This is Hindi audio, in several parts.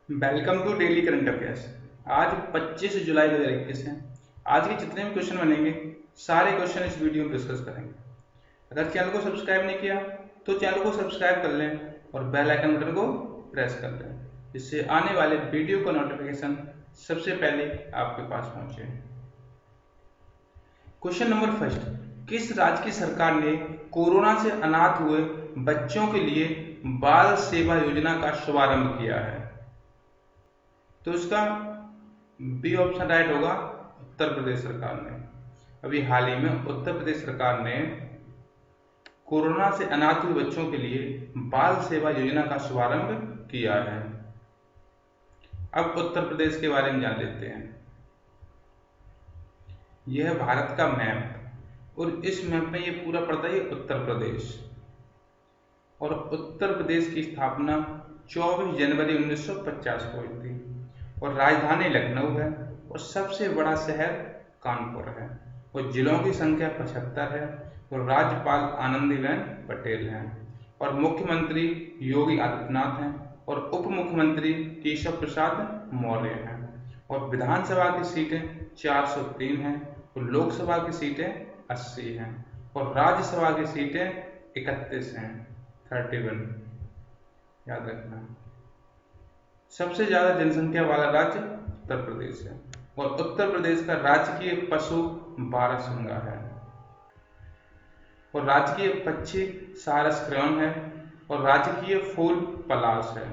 Welcome to daily current affairs. आज 25 जुलाई 2021 है। आज के जितने भी क्वेश्चन बनेंगे सारे क्वेश्चन इस वीडियो में डिस्कस करेंगे। अगर चैनल को सब्सक्राइब नहीं किया तो चैनल को सब्सक्राइब कर लें और बेल आइकन बटन को प्रेस कर लें, जिससे आने वाले वीडियो का नोटिफिकेशन सबसे पहले आपके पास पहुंचे। क्वेश्चन नंबर फर्स्ट, किस राज्य की सरकार ने कोरोना से अनाथ हुए बच्चों के लिए बाल सेवा योजना का शुभारंभ किया है? तो इसका बी ऑप्शन राइट होगा, उत्तर प्रदेश सरकार ने। अभी हाल ही में उत्तर प्रदेश सरकार ने कोरोना से अनाथ हुए बच्चों के लिए बाल सेवा योजना का शुभारंभ किया है। अब उत्तर प्रदेश के बारे में जान लेते हैं। यह है भारत का मैप और इस मैप में ये पूरा पड़ता है उत्तर प्रदेश। और उत्तर प्रदेश की स्थापना 24 जनवरी 1950 को हुई थी और राजधानी लखनऊ है और सबसे बड़ा शहर कानपुर है और जिलों की संख्या 75 है और राज्यपाल आनंदीबेन पटेल हैं और मुख्यमंत्री योगी आदित्यनाथ हैं और उप मुख्यमंत्री केशव प्रसाद मौर्य हैं और विधानसभा की सीटें 403 हैं और लोकसभा की सीटें 80 हैं और राज्यसभा की सीटें 31 हैं, 31। याद रखना, सबसे ज्यादा जनसंख्या वाला राज्य उत्तर प्रदेश है और उत्तर प्रदेश का राजकीय पशु बारहसिंगा है और राजकीय पक्षी सारस क्रेन है और राजकीय फूल पलाश है।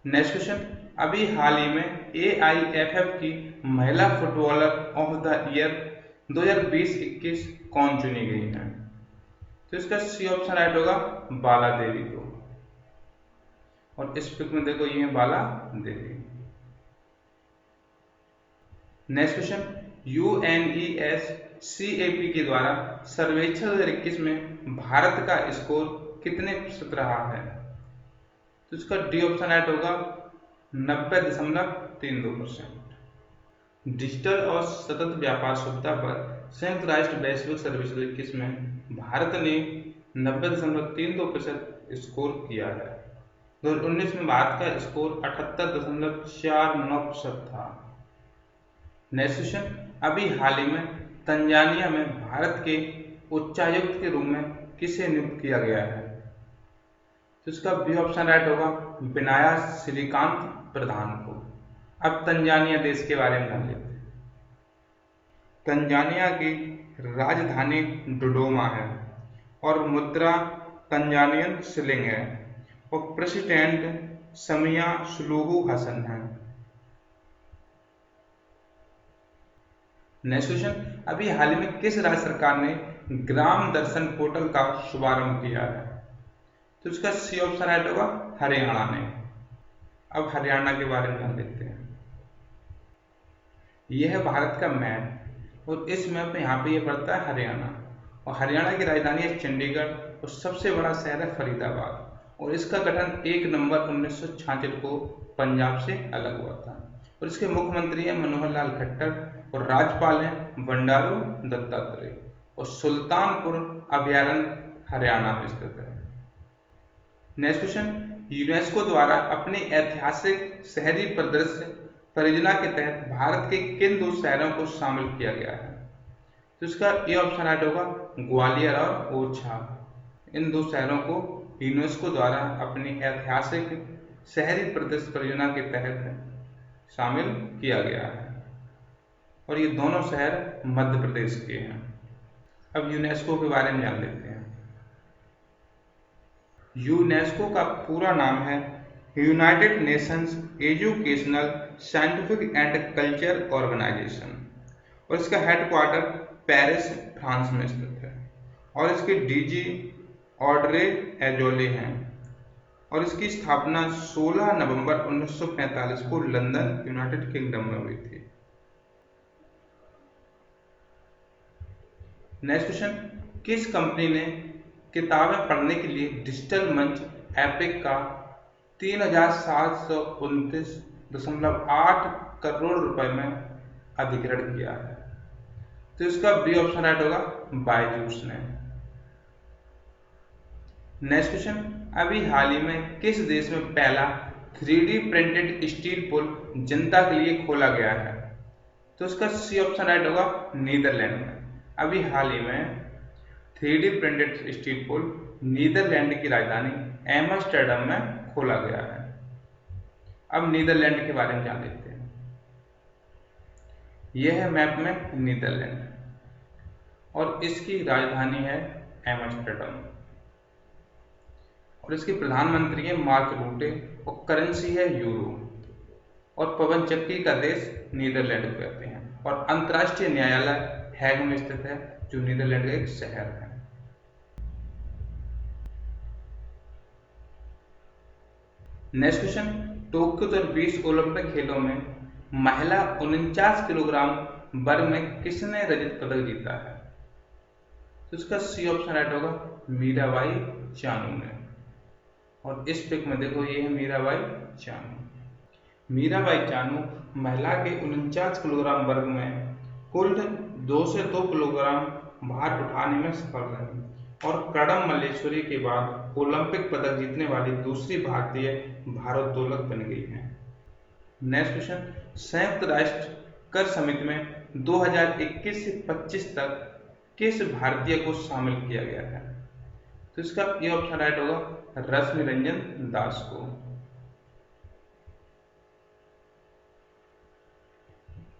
नेक्स्ट क्वेश्चन, अभी हाल ही में AIFF की महिला फुटबॉलर ऑफ द ईयर 2020-21 कौन चुनी गई है? तो इसका सी ऑप्शन राइट होगा, बाला देवी को। और इस पिक में देखो, ये है बाला देवी। नेक्स्ट क्वेश्चन, UNESCAP के द्वारा सर्वेक्षण 2021 में भारत का स्कोर कितने प्रतिशत रहा है? तो इसका डी ऑप्शन राइट होगा, 90.32%। डिजिटल और सतत व्यापार सुविधा पर संयुक्त राष्ट्र वैश्विक सर्वेक्षण 2021 में भारत ने 90.32% स्कोर किया है। 2019 में भारत का स्कोर 78.49% था। नेक्स्ट क्वेश्चन, अभी हाल ही में तंजानिया में भारत के उच्चायुक्त के रूप में किसे नियुक्त किया गया है? तो इसका बी ऑप्शन राइट होगा, विनाया श्रीकांत प्रधान को। अब तंजानिया देश के बारे में जान लेते हैं। तंजानिया की राजधानी डोडोमा है और मुद्रा तंजानियन शिलिंग है और प्रेसिडेंट समिया सुलुहु हसन है। नेक्स्ट क्वेश्चन, अभी हाल ही में किस राज्य सरकार ने ग्राम दर्शन पोर्टल का शुभारंभ किया है? तो इसका सी ऑप्शन राइट होगा, हरियाणा ने। अब हरियाणा के बारे में जान लेते हैं। यह है भारत का मैप और इस मैप में यहाँ पे ये पड़ता है हरियाणा और हरियाणा की राजधानी है चंडीगढ़ और सबसे बड़ा शहर है फरीदाबाद और इसका गठन 1 नवंबर 1966 को पंजाब से अलग हुआ था और इसके मुख्यमंत्री हैं मनोहर लाल खट्टर और राज्यपाल हैं बंडारू दत्तात्रेय और सुल्तानपुर अभयारण्य हरियाणा में स्थित है। नेक्स्ट क्वेश्चन, यूनेस्को द्वारा अपनी ऐतिहासिक शहरी परिदृश्य परियोजना के तहत भारत के किन 2 शहरों को शामिल किया गया है? तो इसका ए ऑप्शन राइट होगा, ग्वालियर और ओरछा। इन 2 शहरों को यूनेस्को द्वारा अपनी ऐतिहासिक शहरी परिदृश्य परियोजना के तहत शामिल किया गया है और ये दोनों शहर मध्य प्रदेश के हैं। अब यूनेस्को के बारे में जान लेते हैं। यूनेस्को का पूरा नाम है United Nations Educational Scientific and Culture Organization और इसका हेडक्वार्टर पेरिस फ्रांस में स्थित है और इसके डीजी ऑड्रे एजोले हैं और इसकी स्थापना 16 नवंबर 1945 को लंदन यूनाइटेड किंगडम में हुई थी। नेक्स्ट क्वेश्चन, किस कंपनी ने किताबें पढ़ने के लिए डिजिटल मंच एपिक का 3729.8 करोड़ रुपए में अधिग्रहण किया है? तो इसका बी ऑप्शन राइट होगा, बायजूस ने। नेक्स्ट क्वेश्चन, अभी हाल ही में किस देश में पहला 3D प्रिंटेड स्टील पुल जनता के लिए खोला गया है? तो इसका सी ऑप्शन राइट होगा, नीदरलैंड में। अभी हाल ही में 3D प्रिंटेड स्टील पुल नीदरलैंड की राजधानी एम्स्टर्डम में खोला गया है। अब नीदरलैंड के बारे में जान लेते हैं। यह है मैप में नीदरलैंड और इसकी राजधानी है एम्स्टर्डम और इसके प्रधानमंत्री है मार्क रूटे और करेंसी है यूरो और पवन चक्की का देश नीदरलैंड को कहते हैं और अंतर्राष्ट्रीय न्यायालय हैग में स्थित है, जो नीदरलैंड का एक शहर है। नेक्स्ट क्वेश्चन, टोक्यो 2020 ओलंपिक खेलों में महिला 49 किलोग्राम वर्ग में किसने रजत पदक जीता है? तो इसका सी ऑप्शन राइट होगा, मीराबाई चानू ने। और इस पिक में देखो, ये है मीराबाई चानू। मीराबाई चानू महिला के 49 किलोग्राम वर्ग में कुल 2 से 2 किलोग्राम भार उठाने में सफल रही और कड़म मल्लेश्वरी के बाद ओलंपिक पदक जीतने वाली दूसरी भारतीय भारोत्तोलक बन गई है। नेक्स्ट क्वेश्चन, संयुक्त राष्ट्र कर समिति में 2021 से 25 तक किस भारतीय को शामिल किया गया है? तो इसका ये ऑप्शन राइट होगा, रश्मि रंजन दास को।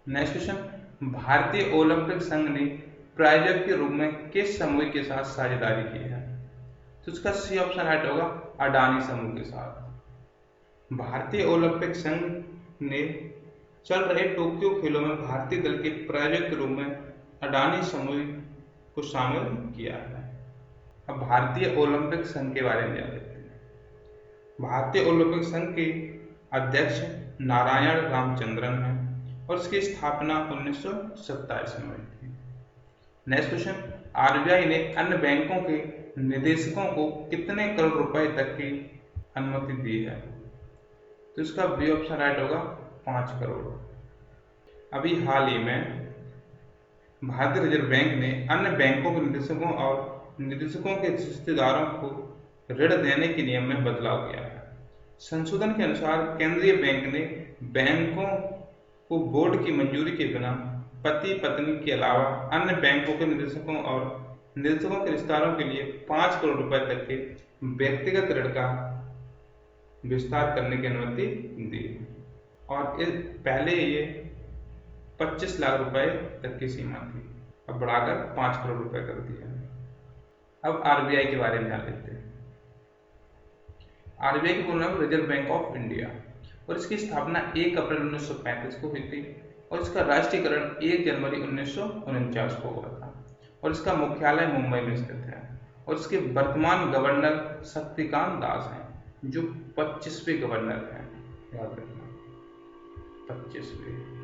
नेक्स्ट क्वेश्चन, भारतीय ओलंपिक संघ ने प्रायोजक के रूप में किस समूह के साथ साझेदारी की है? तो इसका सी ऑप्शन राइट होगा, अडानी समूह के साथ। भारतीय ओलंपिक संघ ने चल रहे टोक्यो खेलों में भारतीय दल के प्रायोजक के रूप में अडानी समूह को शामिल किया है। अब भारतीय ओलंपिक संघ के बारे में जान लेते हैं। भारतीय ओलंपिक संघ के अध्यक्ष नारायण रामचंद्रन हैं और इसकी स्थापना 1927 में हुई थी। नेक्स्ट क्वेश्चन, आरबीआई ने अन्य बैंकों के निदेशकों को कितने करोड़ रुपए तक की अनुमति दी है? तो इसका बी ऑप्शन राइट होगा, 5 करोड़। अभी हाल ही में भारतीय रिजर्व बैंक ने अन्य बैंकों के निदेशकों और निदेशकों के रिश्तेदारों को ऋण देने के नियम में बदलाव किया है। संशोधन के अनुसार केंद्रीय बैंक ने बैंकों को बोर्ड की मंजूरी के बिना पति पत्नी के अलावा अन्य बैंकों के निदेशकों और निदेशकों के रिश्तेदारों के लिए 5 करोड़ रुपए तक के व्यक्तिगत ऋण का विस्तार करने की अनुमति दी और पहले ये 25 लाख रुपए तक की सीमा थी, अब बढ़ाकर 5 करोड़ रुपए कर दिया। अब आरबीआई के बारे में जान लेते हैं। आरबीआई की पूर्ण नाम रिजर्व बैंक ऑफ इंडिया और इसकी स्थापना 1 अप्रैल 1935 को हुई थी और इसका राष्ट्रीयकरण 1 जनवरी 1949 को हुआ था और इसका मुख्यालय मुंबई में स्थित है और इसके वर्तमान गवर्नर शक्तिकांत दास हैं, जो 25वें गवर्नर हैं, याद रखना 25वें।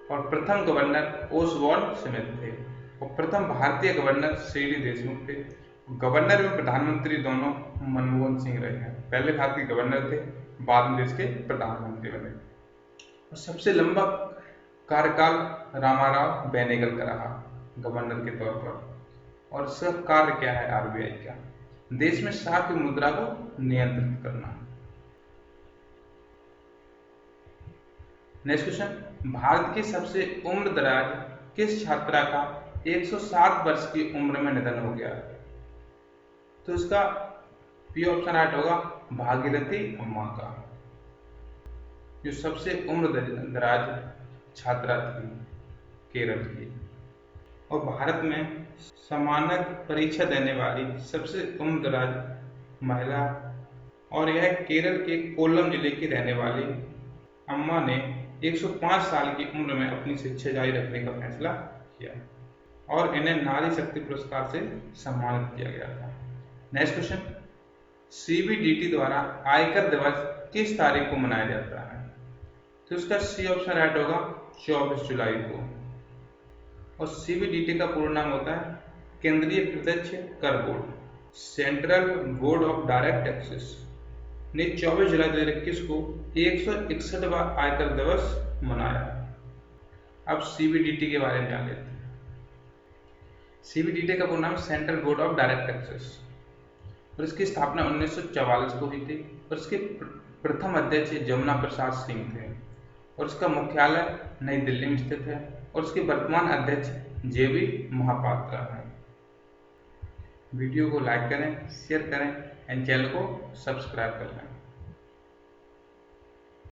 और प्रथम गवर्नर ओसवाल्ड स्मिथ थे और प्रथम भारतीय गवर्नर सी डी देशमुख थे। गवर्नर एवं प्रधानमंत्री दोनों मनमोहन सिंह रहे हैं। पहले भारत के गवर्नर थे, बाद में देश के प्रधानमंत्री बने। और सबसे लंबा कार्यकाल रामाराव बेनेगल का रहा गवर्नर के तौर पर। और इसका कार्य क्या है आरबीआई का? देश में साख मुद्रा को नियंत्रित करना। नेक्स्ट क्वेश्चन, भारत की सबसे उम्र दराज किस छात्रा का 107 वर्ष की उम्र में निधन हो गया? तो इसका पी ऑप्शन राइट होगा, भागीरथी अम्मा का, जो सबसे उम्र दराज छात्रा थी केरल की। और भारत में समानक परीक्षा देने वाली सबसे उम्र दराज महिला और यह केरल के कोल्लम जिले की रहने वाली अम्मा ने 105 साल की उम्र में अपनी शिक्षा जारी रखने का फैसला किया और इन्हें नारी शक्ति पुरस्कार से सम्मानित किया गया था। नेक्स्ट क्वेश्चन, सीबीडीटी द्वारा आयकर दिवस किस तारीख को मनाया जाता है? तो इसका सी ऑप्शन राइट होगा, 24 जुलाई को। और सीबीडीटी का पूर्ण नाम होता है केंद्रीय प्रत्यक्ष कर board, central board of direct taxes ने 24 जुलाई 2021 को 161वां आयकर दिवस मनाया। अब सीबीडीटी के बारे में जान लेते हैं। सीबीडीटी का पूर्ण नाम central board of direct taxes और इसकी स्थापना 1944 को हुई थी और इसके प्रथम अध्यक्ष जमुना प्रसाद सिंह थे और इसका मुख्यालय नई दिल्ली में स्थित है और इसके वर्तमान अध्यक्ष JB महापात्रा है। वीडियो को लाइक करें, शेयर करें एंड चैनल को सब्सक्राइब कर लें।